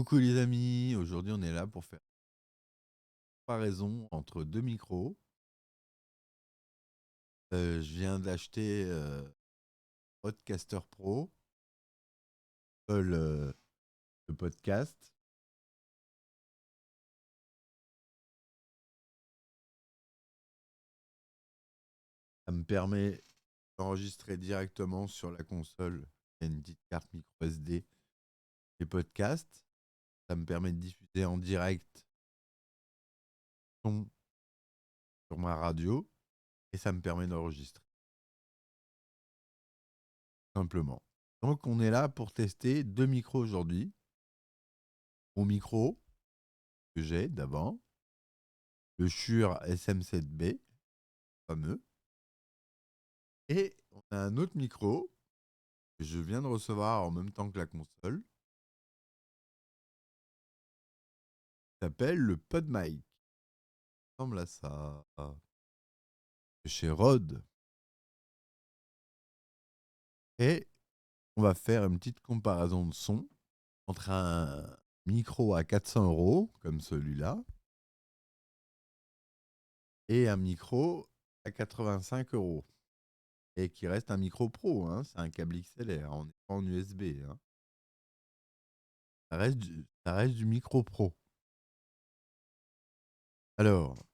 Coucou les amis, aujourd'hui on est là pour faire une comparaison entre deux micros. Je viens d'acheter Podcaster Pro, le podcast. Ça me permet d'enregistrer directement sur la console. Il y a une petite carte micro SD les podcasts. Ça me permet de diffuser en direct son sur ma radio et ça me permet d'enregistrer simplement. Donc on est là pour tester deux micros aujourd'hui. Mon micro que j'ai d'avant, le Shure SM7B, fameux. Et on a un autre micro que je viens de recevoir en même temps que la console, qui s'appelle le PodMic. Ça ressemble à ça. De chez Rode. Et on va faire une petite comparaison de son entre un micro à 400 € comme celui-là et un micro à 85 € et qui reste un micro pro, hein. C'est un câble XLR, on n'est pas en USB, hein. Ça reste du micro pro. Alors,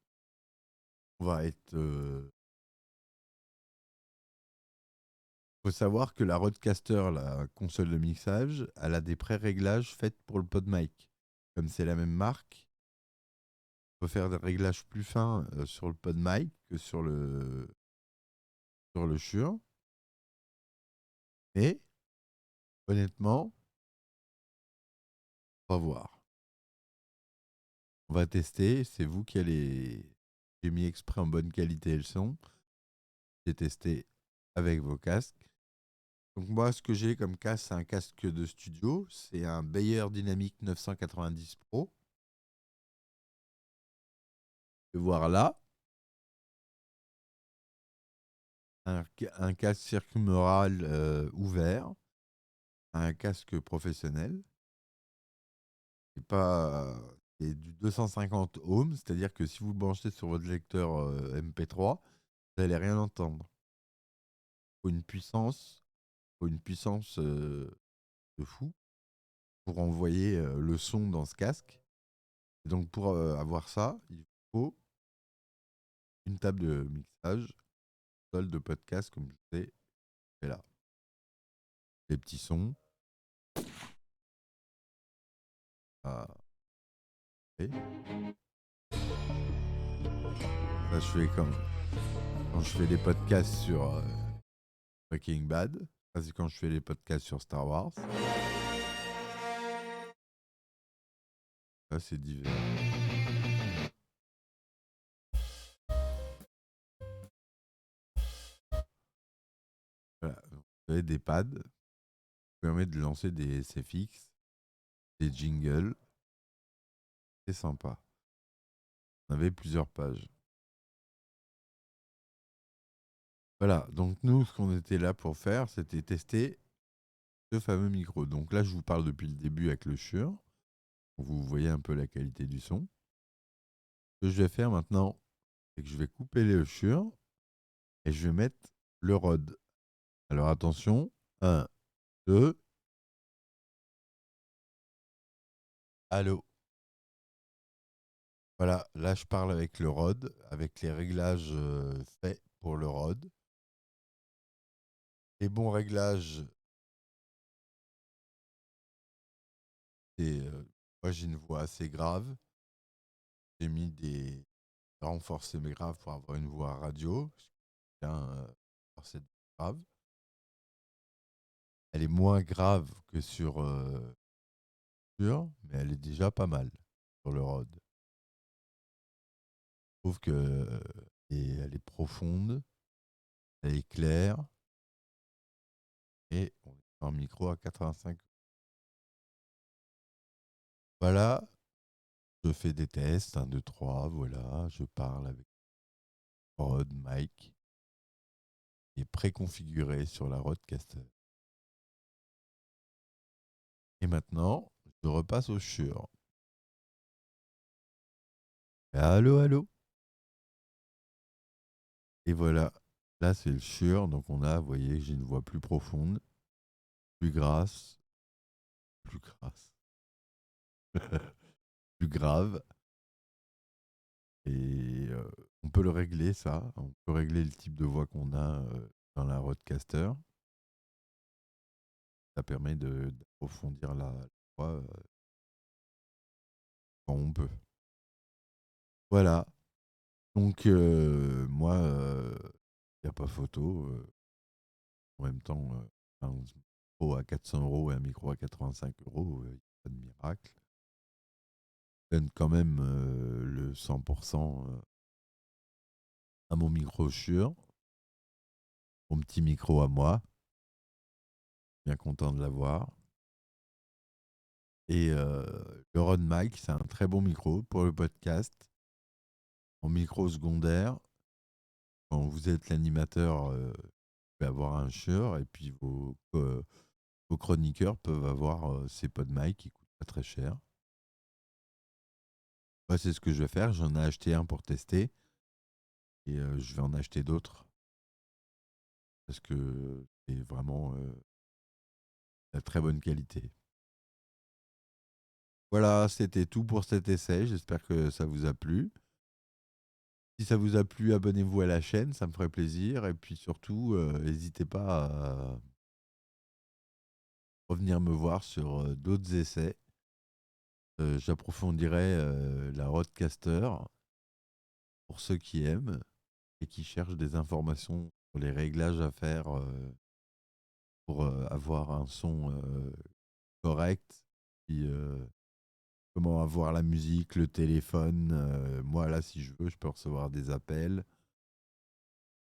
on va être. Faut savoir que la Rodecaster, la console de mixage, elle a des pré-réglages faits pour le PodMic. Comme c'est la même marque, on peut faire des réglages plus fins sur le PodMic que sur le Shure. Mais honnêtement, on va voir. On va tester. C'est vous qui allez. J'ai mis exprès en bonne qualité le son. J'ai testé avec vos casques. Donc moi, ce que j'ai comme casque, c'est un casque de studio. C'est un Beyer Dynamic 990 Pro. Je vais voir là. Un casque circumaural ouvert, un casque professionnel. C'est pas c'est du 250 ohms, c'est-à-dire que si vous le branchez sur votre lecteur MP3, vous n'allez rien entendre. Faut une puissance, faut une puissance de fou pour envoyer le son dans ce casque. Et donc pour avoir ça, il faut une table de mixage, sol de podcast comme je vous ai fait là. Des petits sons. Ah, et ça, je fais quand je fais des podcasts sur Breaking Bad. Ça, c'est quand je fais les podcasts sur Star Wars. Ça, c'est divers. Voilà. Vous avez des pads qui permettent de lancer des SFX, des jingles. C'est sympa. On avait plusieurs pages. Voilà. Donc, nous, ce qu'on était là pour faire, c'était tester ce fameux micro. Donc là, je vous parle depuis le début avec le Shure. Vous voyez un peu la qualité du son. Ce que je vais faire maintenant, c'est que je vais couper le Shure et je vais mettre le Rode. Alors attention, un, 2, allô. Voilà, là je parle avec le Rode, avec les réglages faits pour le Rode. Les bons réglages, c'est moi j'ai une voix assez grave. J'ai mis des renforcés mais graves pour avoir une voix radio. Bien renforcée grave. Elle est moins grave que mais elle est déjà pas mal sur le Rode. Je trouve que elle est profonde, elle est claire et on est sur un micro à 85. Voilà, je fais des tests, 1, 2, 3, voilà, je parle avec Rode, Mike, est préconfiguré sur la Rodecaster. Et maintenant, je je repasse au Shure. Allô, allô. Et voilà. Là, c'est le Shure. Donc, vous voyez, j'ai une voix plus profonde, plus grasse, plus grasse, plus grave. Et on peut le régler, ça. On peut régler le type de voix qu'on a dans la Rodecaster. Ça permet d'approfondir la voix quand on peut. Voilà. Donc, moi, il n'y a pas photo. En même temps, un micro à 400 € et un micro à 85 €, il n'y a pas de miracle. Je donne quand même le 100% à mon micro Shure, mon petit micro à moi. Bien content de l'avoir. Et le Rode Mic, c'est un très bon micro pour le podcast. En micro secondaire, quand vous êtes l'animateur, vous pouvez avoir un Shure et puis vos chroniqueurs peuvent avoir ces PodMic qui coûtent pas très cher. Moi, c'est ce que je vais faire. J'en ai acheté un pour tester et je vais en acheter d'autres parce que c'est vraiment de très bonne qualité. Voilà, c'était tout pour cet essai. J'espère que ça vous a plu. Si ça vous a plu, abonnez-vous à la chaîne, ça me ferait plaisir. Et puis surtout, n'hésitez pas à revenir me voir sur d'autres essais. J'approfondirai la Rodecaster pour ceux qui aiment et qui cherchent des informations sur les réglages à faire pour avoir un son correct. Puis, comment avoir la musique, le téléphone. Moi, là, si je veux, je peux recevoir des appels.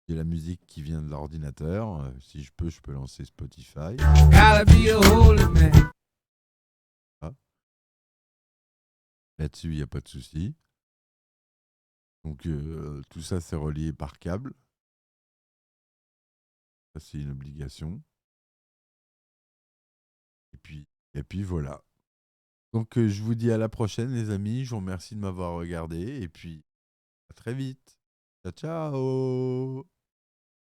J'ai la musique qui vient de l'ordinateur. Si je peux lancer Spotify. Ah. Là-dessus, il n'y a pas de souci. Donc, tout ça, c'est relié par câble. Ça, c'est une obligation. Et puis voilà. Donc, je vous dis à la prochaine, les amis. Je vous remercie de m'avoir regardé. Et puis, à très vite. Ciao, ciao.